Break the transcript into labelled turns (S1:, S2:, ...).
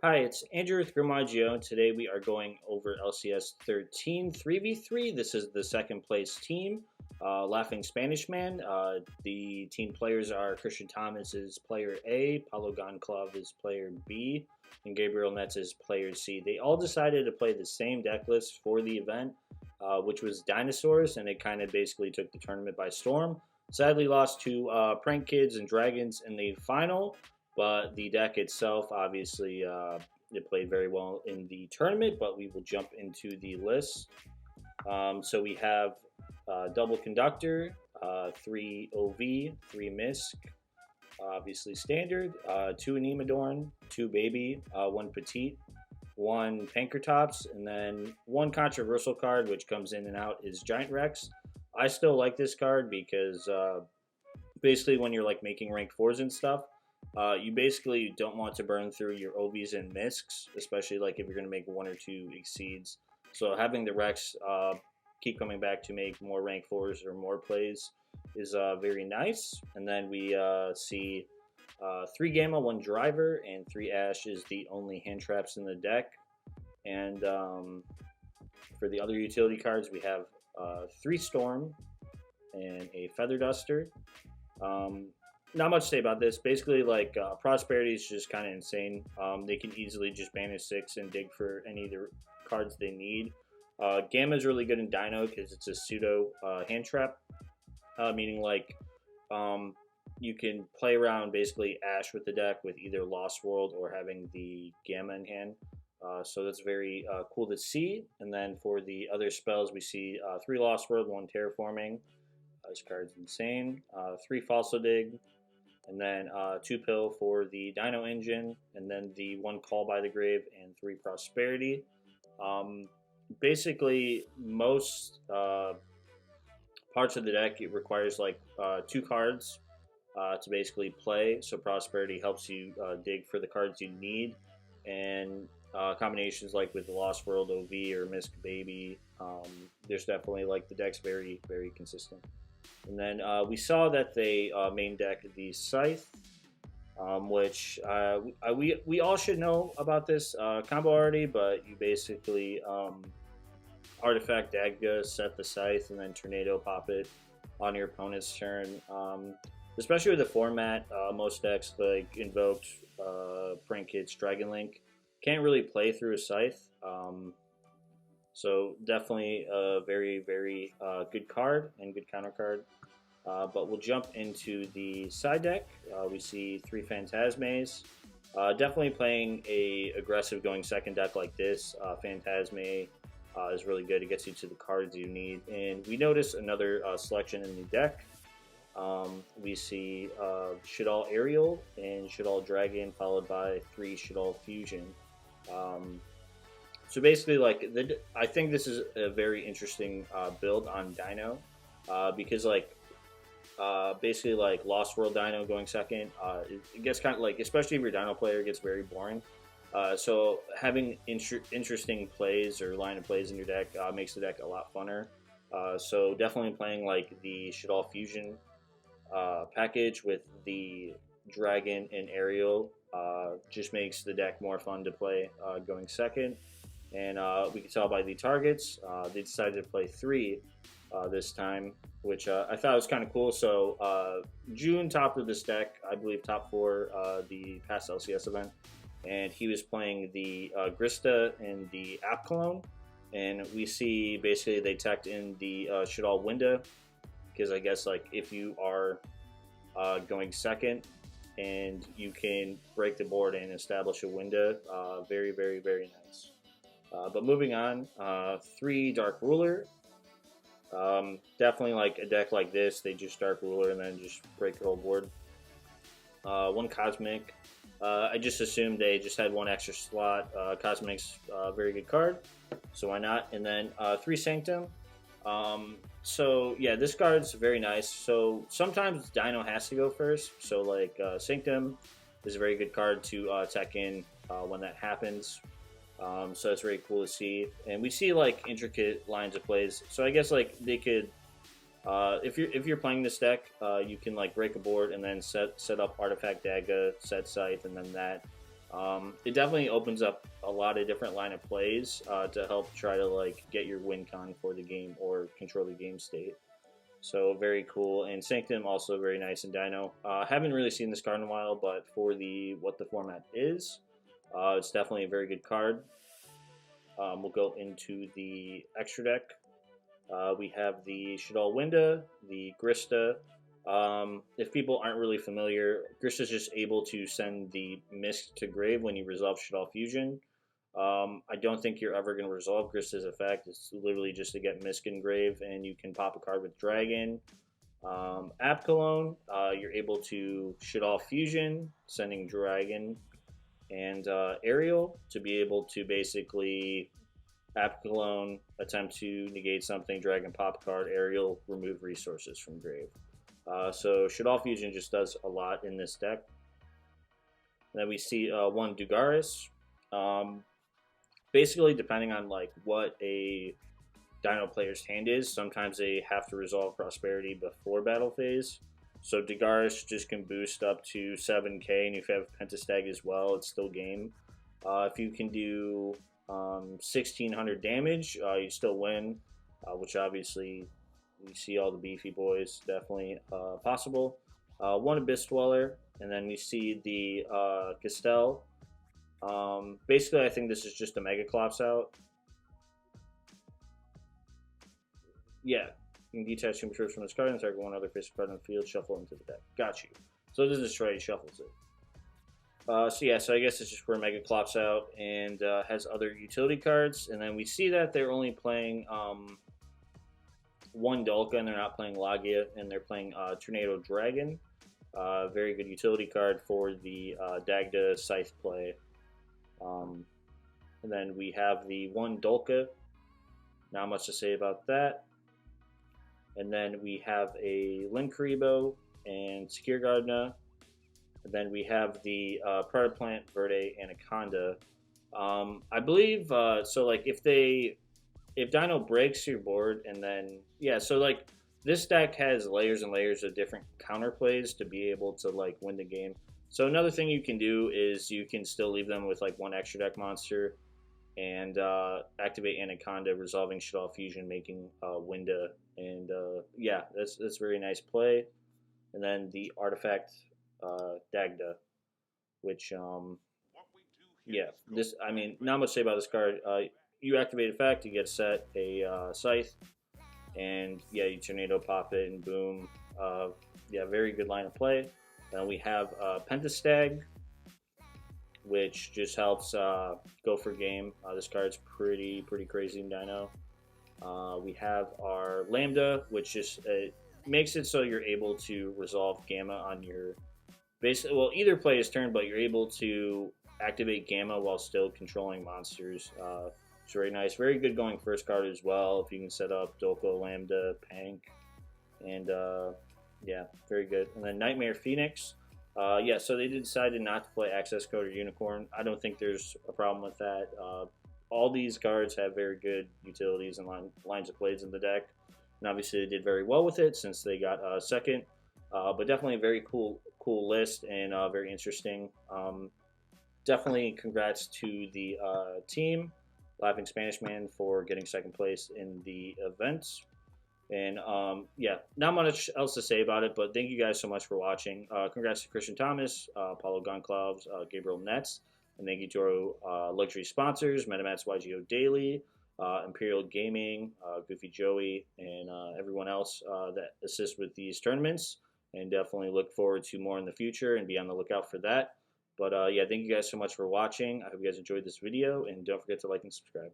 S1: Hi, it's Andrew with Grimaggio. Today we are going over LCS 13 3v3. This is the second place team, Laughing Spanish Man. The team players are Christian Thomas is player A, Paulo Goncalves is player B, and Gabriel Netz is player C. They all decided to play the same deck list for the event, which was Dinosaurs, and it kind of basically took the tournament by storm. Sadly lost to Prank Kids and Dragons in the final, but the deck itself, obviously, it played very well in the tournament. But we will jump into the list. So we have double conductor, three OV, three Misk, obviously standard, two Anemodorn, two baby, one petite, one Pankratops, and then one controversial card which comes in and out is Giant Rex. I still like this card because basically when you're like making rank fours and stuff, you basically don't want to burn through your OVs and Misks, especially like if you're going to make one or two exceeds. So having the Rex keep coming back to make more rank fours or more plays is very nice. And then we see three Gamma, one Driver, and three Ash is the only hand traps in the deck. And for the other utility cards, we have three Storm and a Feather Duster. Not much to say about this. Basically, like Prosperity is just kind of insane. They can easily just banish six and dig for any of the cards they need. Gamma is really good in Dino because it's a pseudo hand trap, meaning like you can play around basically Ash with the deck with either Lost World or having the Gamma in hand. So that's very cool to see. And then for the other spells, we see three Lost World, one Terraforming. This card's insane. Three Falso Dig, and then two Pill for the Dino Engine, and then the one Call by the Grave, and three Prosperity. Basically, most parts of the deck, it requires like two cards to basically play. So Prosperity helps you dig for the cards you need, and combinations like with the Lost World OV or Misk Baby, there's definitely like the deck's very, very consistent. And then we saw that they main deck the Scythe, which we all should know about this combo already, but you basically Artifact Dagda, set the Scythe, and then Tornado pop it on your opponent's turn. Especially with the format, most decks like Invoked, Prank Kids, Dragon Link can't really play through a Scythe. So definitely a very, very good card and good counter card. But we'll jump into the side deck. We see three Phantasmes. Definitely playing a aggressive going second deck like this. Phantasme is really good. It gets you to the cards you need. And we notice another selection in the deck. We see Shaddoll Aerial and Shaddoll Dragon, followed by three Shaddoll Fusion. So basically, like I think this is a very interesting build on Dino because like basically like Lost World Dino going second, it gets kind of like, especially if your Dino player, it gets very boring. So having interesting plays or line of plays in your deck makes the deck a lot funner. So definitely playing like the Shaddoll Fusion package with the Dragon and Aerial just makes the deck more fun to play going second. And we can tell by the targets, they decided to play three this time, which I thought was kind of cool. So June topped with this deck, I believe top four the past LCS event, and he was playing the Grista and the App Clone, and we see basically they teched in the Shaddoll Winda, because I guess like if you are going second and you can break the board and establish a Winda, very, very, very nice. But moving on, three Dark Ruler. Definitely like a deck like this, they just Dark Ruler and then just break the whole board. One Cosmic. I just assumed they just had one extra slot. Cosmic's a very good card, so why not? And then three Sanctum. So yeah, this card's very nice. So sometimes Dino has to go first. So like Sanctum is a very good card to tech in when that happens. So it's very cool to see, and we see like intricate lines of plays. So I guess like they could, if you're playing this deck, you can like break a board and then set up Artifact Dagga, set Scythe, and then that It definitely opens up a lot of different line of plays to help try to like get your win con for the game or control the game state. So very cool. And Sanctum also very nice in Dino. Haven't really seen this card in a while, but for the what the format is, it's definitely a very good card. We'll go into the extra deck. We have the Shadal Winda, the Grista. If people aren't really familiar, Grista is just able to send the Misk to grave when you resolve Shadal Fusion. I don't think you're ever going to resolve Grista's effect. It's literally just to get Misk in grave, and you can pop a card with Dragon. Apkalone, you're able to Shadal Fusion, sending Dragon and Aerial to be able to basically Apkalone, attempt to negate something, Dragon Pop card, Aerial, remove resources from grave. So Shadal Fusion just does a lot in this deck. Then we see one Dugaris. Basically, depending on like what a Dino player's hand is, sometimes they have to resolve Prosperity before battle phase. So Dugaris just can boost up to 7k, and if you have Pentastag as well, it's still game. If you can do 1600 damage, you still win, which obviously we see all the beefy boys definitely possible. One Abyss Dweller, and then we see the Castell. Basically, I think this is just a Mega Clops out. Yeah, you can detach two troops from this card and target one other face card on the field, shuffle into the deck. Got you. So this is straight shuffles it. So I guess it's just where Mega Clops out and has other utility cards, and then we see that they're only playing one Dolka, and they're not playing Lagia, and they're playing Tornado Dragon. Very good utility card for the Dagda Scythe play. And then we have the one Dolka. Not much to say about that. And then we have a Linkaribo and Skirgardna. And then we have the Predator Plant, Verde, Anaconda. I believe so. Like if Dino breaks your board, and then so like this deck has layers and layers of different counter plays to be able to like win the game. So another thing you can do is you can still leave them with like one extra deck monster, and activate Anaconda, resolving Shadal Fusion, making Winda, and that's very nice play. And then the artifact Dagda, which this not much to say about this card. You activate effect, you get set a Scythe, and you Tornado pop it, and boom. Very good line of play. Then we have Pentastag, which just helps go for game. This card's pretty crazy in Dino. We have our Lambda, which just makes it so you're able to resolve Gamma on your either play his turn, but you're able to activate Gamma while still controlling monsters. It's very nice. Very good going first card as well. If you can set up Dolko, Lambda, Pank, and very good. And then Nightmare Phoenix. So they decided not to play Access Code or Unicorn. I don't think there's a problem with that. All these cards have very good utilities and lines of plays in the deck. And obviously they did very well with it since they got second. But definitely a very cool list and very interesting. Definitely congrats to the team, Laughing Spanish Man, for getting second place in the event. And not much else to say about it, but thank you guys so much for watching. Congrats to Christian Thomas, Paulo Goncalves, Gabriel Netz, and thank you to our luxury sponsors, MetaMats YGO Daily, Imperial Gaming, Goofy Joey, and everyone else that assists with these tournaments. And definitely look forward to more in the future and be on the lookout for that. But thank you guys so much for watching. I hope you guys enjoyed this video, and don't forget to like and subscribe.